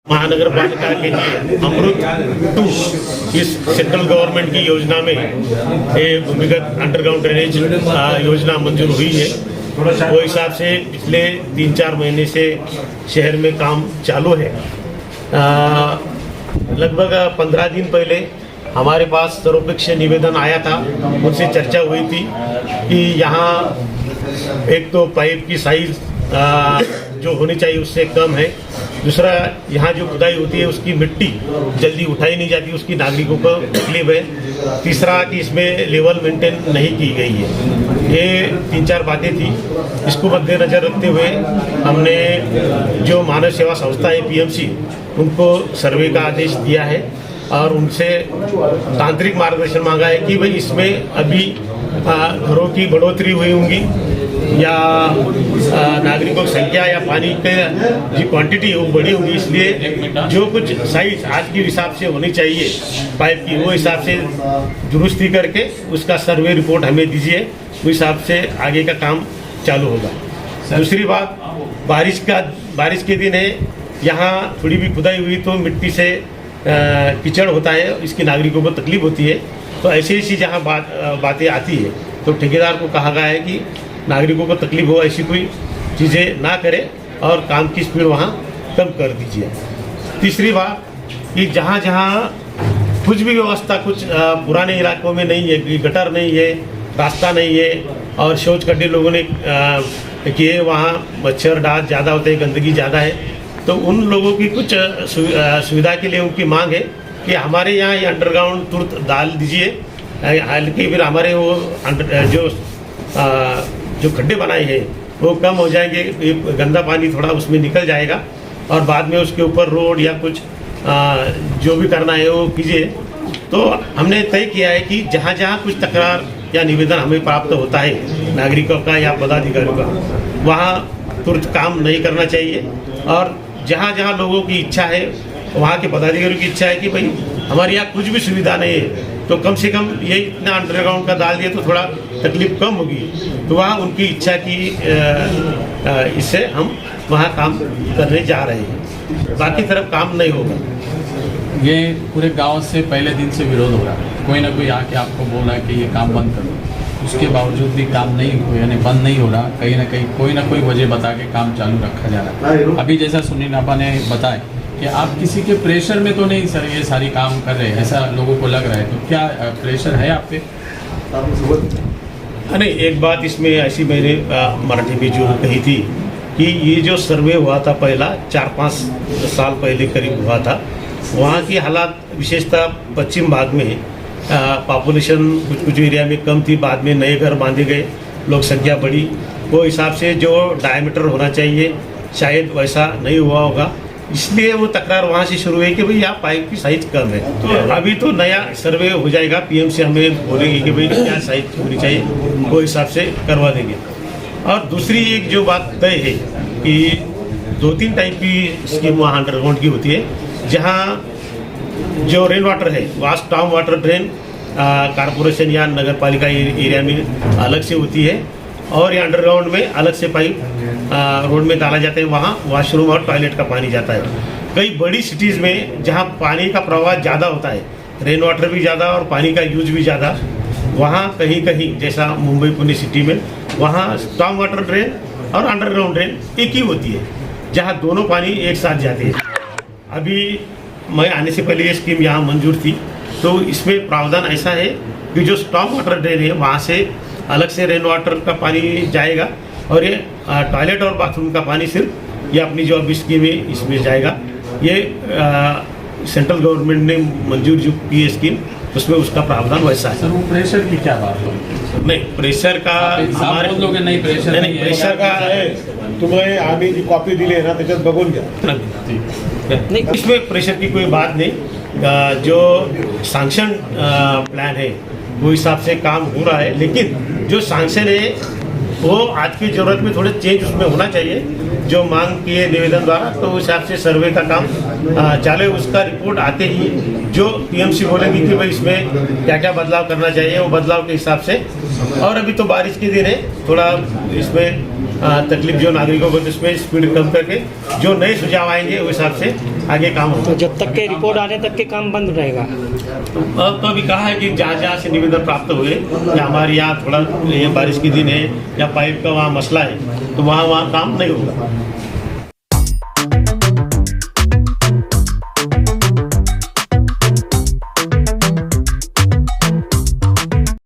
महानगर पालिका के लिए अमृत 2 इस सेंट्रल गवर्नमेंट की योजना में ये भूमिगत अंडरग्राउंड ड्रेनेज योजना मंजूर हुई है। वो हिसाब से पिछले 3-4 महीने से शहर में काम चालू है। लगभग 15 दिन पहले हमारे पास सर्वपक्षीय निवेदन आया था, उनसे चर्चा हुई थी कि यहाँ एक तो पाइप की साइज जो होनी चाहिए उससे कम है, दूसरा यहाँ जो खुदाई होती है उसकी मिट्टी जल्दी उठाई नहीं जाती, उसकी नागरिकों को तकलीफ है, तीसरा कि इसमें लेवल मेंटेन नहीं की गई है। ये 3-4 बातें थी। इसको मद्देनजर रखते हुए हमने जो मानव सेवा संस्था है PMC उनको सर्वे का आदेश दिया है और उनसे तांत्रिक मार्गदर्शन मांगा है कि भाई इसमें अभी घरों की बढ़ोतरी हुई होंगी या नागरिकों की संख्या या पानी के जो क्वांटिटी है वो बढ़ी होगी, इसलिए जो कुछ साइज आज के हिसाब से होनी चाहिए पाइप की वो हिसाब से दुरुस्ती करके उसका सर्वे रिपोर्ट हमें दीजिए, उस हिसाब से आगे का काम चालू होगा। दूसरी बात, बारिश के दिन है, यहाँ थोड़ी भी खुदाई हुई तो मिट्टी से कीचड़ होता है, इसकी नागरिकों को तकलीफ होती है। तो ऐसी जहाँ बातें आती है तो ठेकेदार को कहा गया है कि नागरिकों को तकलीफ हो ऐसी कोई चीज़ें ना करें और काम की स्पीड वहाँ कम कर दीजिए। तीसरी बात कि जहाँ जहाँ कुछ भी व्यवस्था कुछ पुराने इलाकों में नहीं है, गटर नहीं है, रास्ता नहीं है और शौच गड्ढे लोगों ने किए, वहाँ मच्छर डांस ज़्यादा होते हैं, गंदगी ज़्यादा है, तो उन लोगों की कुछ सुविधा के लिए उनकी मांग है कि हमारे यहाँ ये अंडरग्राउंड तुरंत डाल दीजिए। हालांकि फिर हमारे वो जो खड्डे बनाए हैं वो कम हो जाएंगे, गंदा पानी थोड़ा उसमें निकल जाएगा और बाद में उसके ऊपर रोड या कुछ जो भी करना है वो कीजिए। तो हमने तय किया है कि जहाँ जहाँ कुछ तकरार या निवेदन हमें प्राप्त होता है नागरिकों का या पदाधिकारियों का, वहाँ तुरंत काम नहीं करना चाहिए और जहाँ जहाँ लोगों की इच्छा है, वहाँ के पदाधिकारियों की इच्छा है कि भाई हमारे यहाँ कुछ भी सुविधा नहीं है तो कम से कम ये इतना अंडरग्राउंड का डाल दिए तो थोड़ा तकलीफ कम होगी, तो वहाँ उनकी इच्छा की इससे हम वहाँ काम करने जा रहे हैं, बाकी तरफ काम नहीं होगा। ये पूरे गांव से पहले दिन से विरोध हो रहा है, कोई ना कोई आके आपको बोल रहा है कि ये काम बंद करो, उसके बावजूद भी काम नहीं हो, यानी बंद नहीं हो रहा, कहीं ना कहीं कोई ना कोई वजह बता के काम चालू रखा जा रहा है। अभी जैसा सुनील आपा ने बताया कि आप किसी के प्रेशर में तो नहीं सर ये सारी काम कर रहे हैं, ऐसा लोगों को लग रहा है, तो क्या प्रेशर है आप पे? नहीं, एक बात इसमें ऐसी मैंने मराठी में जो कही थी कि ये जो सर्वे हुआ था पहला 4-5 साल पहले करीब हुआ था, वहाँ की हालात विशेषतः पश्चिम भाग में पॉपुलेशन कुछ एरिया में कम थी, बाद में नए घर बांधे गए, लोक संख्या बढ़ी, वो हिसाब से जो डायमीटर होना चाहिए शायद वैसा नहीं हुआ होगा, इसलिए वो तकरार वहाँ से शुरू हुई कि भाई यहाँ पाइप की साइज कम है। तो अभी तो नया सर्वे हो जाएगा, PMC हमें बोलेगी कि भाई क्या साइज होनी चाहिए, वो हिसाब से करवा देंगे। और दूसरी एक जो बात तय है कि 2-3 टाइप की स्कीम वहाँ अंडरग्राउंड की होती है, जहाँ जो रेन वाटर है वहाँ स्टॉर्म वाटर ड्रेन कारपोरेशन या नगर पालिका एरिया में अलग से होती है और ये अंडरग्राउंड में अलग से पाइप रोड में डाला जाता है, वहाँ वॉशरूम और टॉयलेट का पानी जाता है। कई बड़ी सिटीज़ में जहाँ पानी का प्रवाह ज़्यादा होता है, रेन वाटर भी ज़्यादा और पानी का यूज भी ज़्यादा, वहाँ कहीं कहीं जैसा मुंबई पुणे सिटी में वहाँ स्टॉर्म वाटर ड्रेन और अंडरग्राउंड ड्रेन एक ही होती है, जहाँ दोनों पानी एक साथ जाते हैं। अभी मैं आने से पहले ये स्कीम यहाँ मंजूर थी, तो इसमें प्रावधान ऐसा है कि जो स्टॉर्म वाटर ड्रेन है वहाँ से अलग से रेन वाटर का पानी जाएगा और ये टॉयलेट और बाथरूम का पानी सिर्फ ये अपनी जो अभी स्कीम है इसमें जाएगा। ये सेंट्रल गवर्नमेंट ने मंजूर जो की है स्कीम, उसमें उसका प्रावधान वैसा है। सर वो प्रेशर की क्या बात हो? नहीं, प्रेशर का हमारे लोग नहीं, प्रेशर नहीं, प्रेशर का तुम्हें आम्ही जी कॉपी दिली आहे ना त्याच्यात बघून घ्या। नहीं, इसमें प्रेशर की कोई बात नहीं, जो सैंक्शन प्लान है वो हिसाब से काम हो रहा है, लेकिन जो सैंक्शन है वो आज की ज़रूरत में थोड़े चेंज उसमें होना चाहिए, जो मांग किए निवेदन द्वारा, तो उस हिसाब से सर्वे का काम चाले, उसका रिपोर्ट आते ही जो PMC बोलेगी कि भाई इसमें क्या क्या बदलाव करना चाहिए, वो बदलाव के हिसाब से। और अभी तो बारिश के दिन है, थोड़ा इसमें तकलीफ जो नागरिकों को, इसमें स्पीड कम करके जो नए सुझाव आएंगे उस हिसाब से आगे काम होगा। तो जब तक के रिपोर्ट आने तक के काम बंद रहेगा। तो अभी कहा है कि जहाँ जहाँ से निवेदन प्राप्त हुए या हमारे यहाँ थोड़ा ये बारिश के दिन है या पाइप का वहाँ मसला है तो वहाँ काम नहीं होगा।